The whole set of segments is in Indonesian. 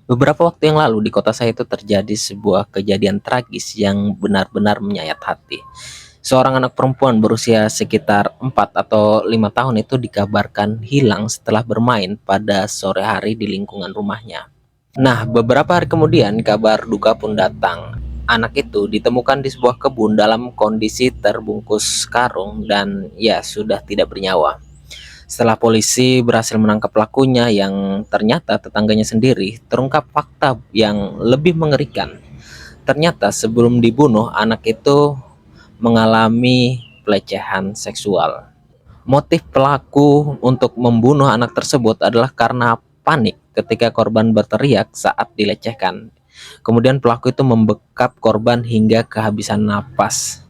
Beberapa waktu yang lalu di kota saya itu terjadi sebuah kejadian tragis yang benar-benar menyayat hati. Seorang anak perempuan berusia sekitar 4 atau 5 tahun itu dikabarkan hilang setelah bermain pada sore hari di lingkungan rumahnya. Nah, beberapa hari kemudian kabar duka pun datang. Anak itu ditemukan di sebuah kebun dalam kondisi terbungkus karung dan ya sudah tidak bernyawa. Setelah polisi berhasil menangkap pelakunya yang ternyata tetangganya sendiri, terungkap fakta yang lebih mengerikan. Ternyata sebelum dibunuh, anak itu mengalami pelecehan seksual. Motif pelaku untuk membunuh anak tersebut adalah karena panik ketika korban berteriak saat dilecehkan. Kemudian pelaku itu membekap korban hingga kehabisan napas.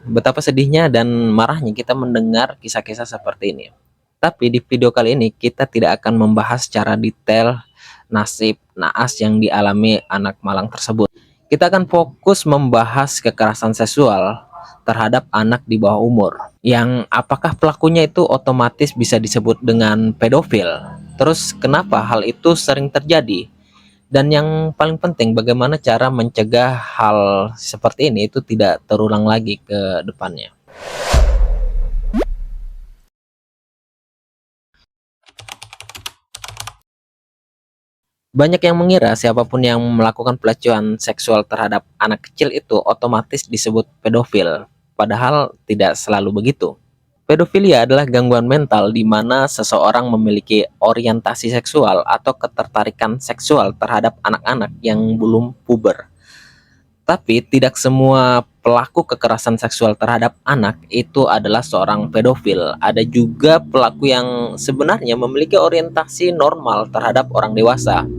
Betapa sedihnya dan marahnya kita mendengar kisah-kisah seperti ini. Tapi di video kali ini kita tidak akan membahas secara detail nasib naas yang dialami anak malang tersebut. Kita akan fokus membahas kekerasan seksual terhadap anak di bawah umur. Yang apakah pelakunya itu otomatis bisa disebut dengan pedofil? Terus kenapa hal itu sering terjadi? Dan yang paling penting bagaimana cara mencegah hal seperti ini itu tidak terulang lagi ke depannya. Banyak yang mengira siapapun yang melakukan pelecehan seksual terhadap anak kecil itu otomatis disebut pedofil, padahal tidak selalu begitu. Pedofilia adalah gangguan mental di mana seseorang memiliki orientasi seksual atau ketertarikan seksual terhadap anak-anak yang belum puber. Tapi tidak semua pelaku kekerasan seksual terhadap anak itu adalah seorang pedofil. Ada juga pelaku yang sebenarnya memiliki orientasi normal terhadap orang dewasa.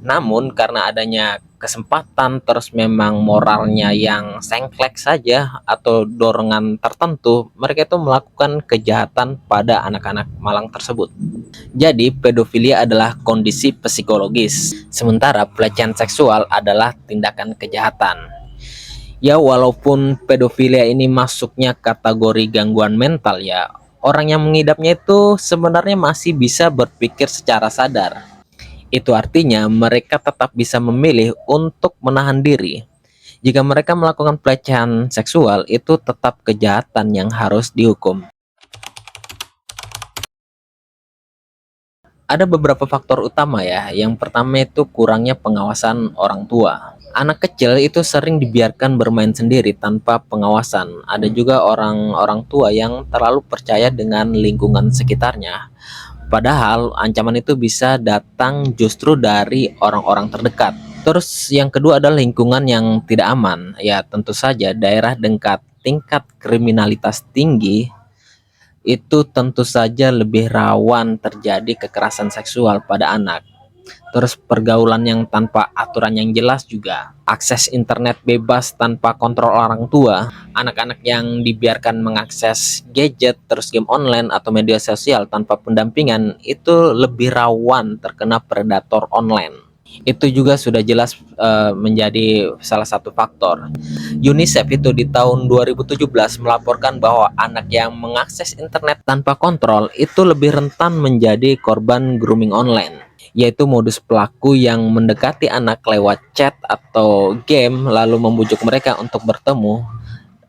Namun karena adanya kesempatan terus memang moralnya yang sengklek saja atau dorongan tertentu, mereka itu melakukan kejahatan pada anak-anak malang tersebut. Jadi pedofilia adalah kondisi psikologis, sementara pelecehan seksual adalah tindakan kejahatan. Ya walaupun pedofilia ini masuknya kategori gangguan mental ya, orang yang mengidapnya itu sebenarnya masih bisa berpikir secara sadar. Itu artinya mereka tetap bisa memilih untuk menahan diri. Jika mereka melakukan pelecehan seksual, itu tetap kejahatan yang harus dihukum. Ada beberapa faktor utama ya. Yang pertama itu kurangnya pengawasan orang tua. Anak kecil itu sering dibiarkan bermain sendiri tanpa pengawasan. Ada juga orang-orang tua yang terlalu percaya dengan lingkungan sekitarnya. Padahal ancaman itu bisa datang justru dari orang-orang terdekat. Terus yang kedua adalah lingkungan yang tidak aman. Ya tentu saja daerah dengan tingkat kriminalitas tinggi itu tentu saja lebih rawan terjadi kekerasan seksual pada anak. Terus pergaulan yang tanpa aturan yang jelas juga, akses internet bebas tanpa kontrol orang tua, anak-anak yang dibiarkan mengakses gadget, terus game online atau media sosial tanpa pendampingan itu lebih rawan terkena predator online. Itu juga sudah jelas menjadi salah satu faktor. UNICEF itu di tahun 2017 melaporkan bahwa anak yang mengakses internet tanpa kontrol itu lebih rentan menjadi korban grooming online, yaitu modus pelaku yang mendekati anak lewat chat atau game lalu membujuk mereka untuk bertemu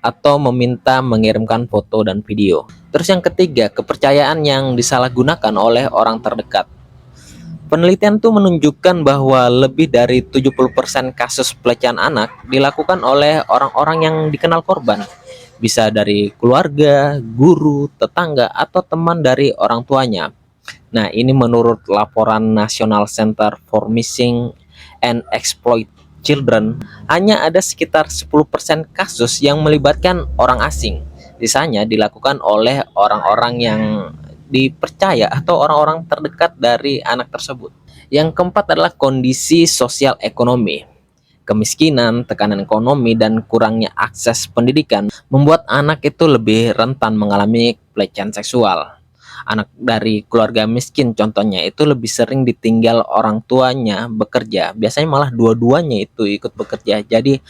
atau meminta mengirimkan foto dan video. Terus yang ketiga, kepercayaan yang disalahgunakan oleh orang terdekat. Penelitian tuh menunjukkan bahwa lebih dari 70% kasus pelecehan anak dilakukan oleh orang-orang yang dikenal korban. Bisa dari keluarga, guru, tetangga, atau teman dari orang tuanya. Nah, ini menurut laporan National Center for Missing and Exploited Children, hanya ada sekitar 10% kasus yang melibatkan orang asing. Sisanya dilakukan oleh orang-orang yang dipercaya atau orang-orang terdekat dari anak tersebut. Yang keempat adalah kondisi sosial ekonomi. Kemiskinan, tekanan ekonomi, dan kurangnya akses pendidikan membuat anak itu lebih rentan mengalami pelecehan seksual. Anak dari keluarga miskin contohnya itu lebih sering ditinggal orang tuanya bekerja. Biasanya malah dua-duanya itu ikut bekerja. Jadi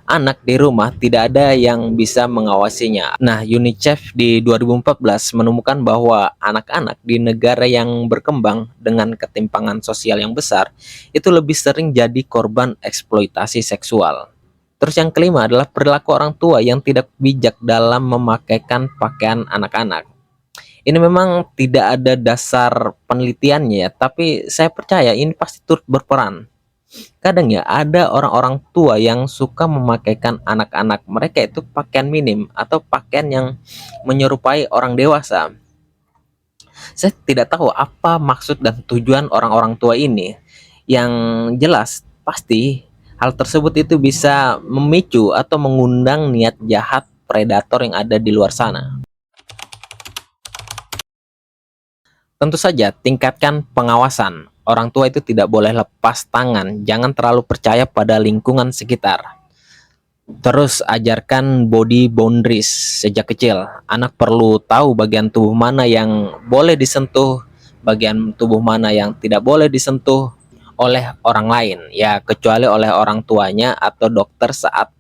anak di rumah tidak ada yang bisa mengawasinya. Nah, UNICEF di 2014 menemukan bahwa anak-anak di negara yang berkembang dengan ketimpangan sosial yang besar itu lebih sering jadi korban eksploitasi seksual. Terus yang kelima adalah perilaku orang tua yang tidak bijak dalam memakaikan pakaian anak-anak. Ini memang tidak ada dasar penelitiannya ya, tapi saya percaya ini pasti turut berperan. Kadang ya ada orang-orang tua yang suka memakaikan anak-anak mereka itu pakaian minim atau pakaian yang menyerupai orang dewasa. Saya tidak tahu apa maksud dan tujuan orang-orang tua ini. Yang jelas pasti hal tersebut itu bisa memicu atau mengundang niat jahat predator yang ada di luar sana. Tentu saja tingkatkan pengawasan. Orang tua itu tidak boleh lepas tangan, jangan terlalu percaya pada lingkungan sekitar. Terus ajarkan body boundaries sejak kecil. Anak perlu tahu bagian tubuh mana yang boleh disentuh, bagian tubuh mana yang tidak boleh disentuh oleh orang lain, ya kecuali oleh orang tuanya atau dokter saat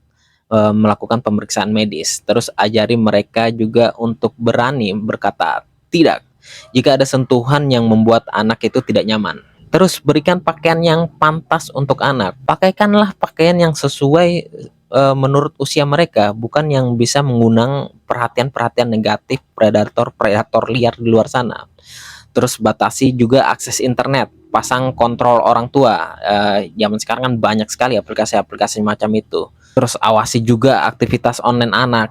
melakukan pemeriksaan medis. Terus ajari mereka juga untuk berani berkata tidak jika ada sentuhan yang membuat anak itu tidak nyaman. Terus berikan pakaian yang pantas untuk anak. Pakaikanlah pakaian yang sesuai menurut usia mereka, bukan yang bisa mengundang perhatian-perhatian negatif predator-predator liar di luar sana. Terus batasi juga akses internet, pasang kontrol orang tua. Zaman sekarang kan banyak sekali aplikasi-aplikasi macam itu. Terus awasi juga aktivitas online anak.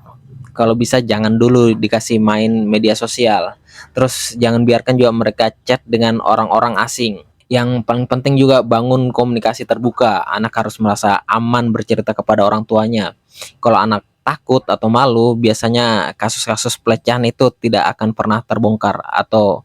Kalau bisa jangan dulu dikasih main media sosial. Terus jangan biarkan juga mereka chat dengan orang-orang asing. Yang paling penting juga bangun komunikasi terbuka. Anak harus merasa aman bercerita kepada orang tuanya. Kalau anak takut atau malu, biasanya kasus-kasus pelecehan itu tidak akan pernah terbongkar, atau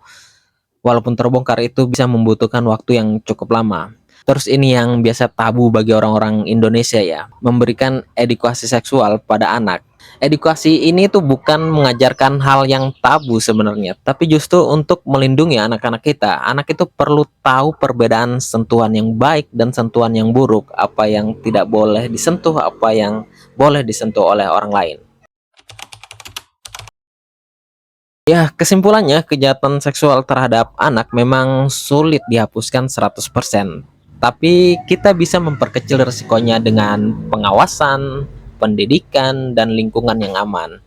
walaupun terbongkar itu bisa membutuhkan waktu yang cukup lama. Terus ini yang biasa tabu bagi orang-orang Indonesia ya, memberikan edukasi seksual pada anak. Edukasi ini tuh bukan mengajarkan hal yang tabu sebenarnya, tapi justru untuk melindungi anak-anak kita. Anak itu perlu tahu perbedaan sentuhan yang baik dan sentuhan yang buruk, apa yang tidak boleh disentuh, apa yang boleh disentuh oleh orang lain. Ya, kesimpulannya kejahatan seksual terhadap anak memang sulit dihapuskan 100%. Tapi kita bisa memperkecil risikonya dengan pengawasan, pendidikan, dan lingkungan yang aman.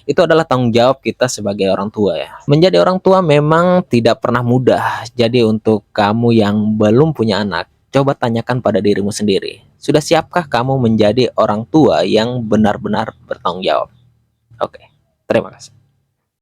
Itu adalah tanggung jawab kita sebagai orang tua ya. Menjadi orang tua memang tidak pernah mudah. Jadi untuk kamu yang belum punya anak, coba tanyakan pada dirimu sendiri. Sudah siapkah kamu menjadi orang tua yang benar-benar bertanggung jawab? Oke, terima kasih.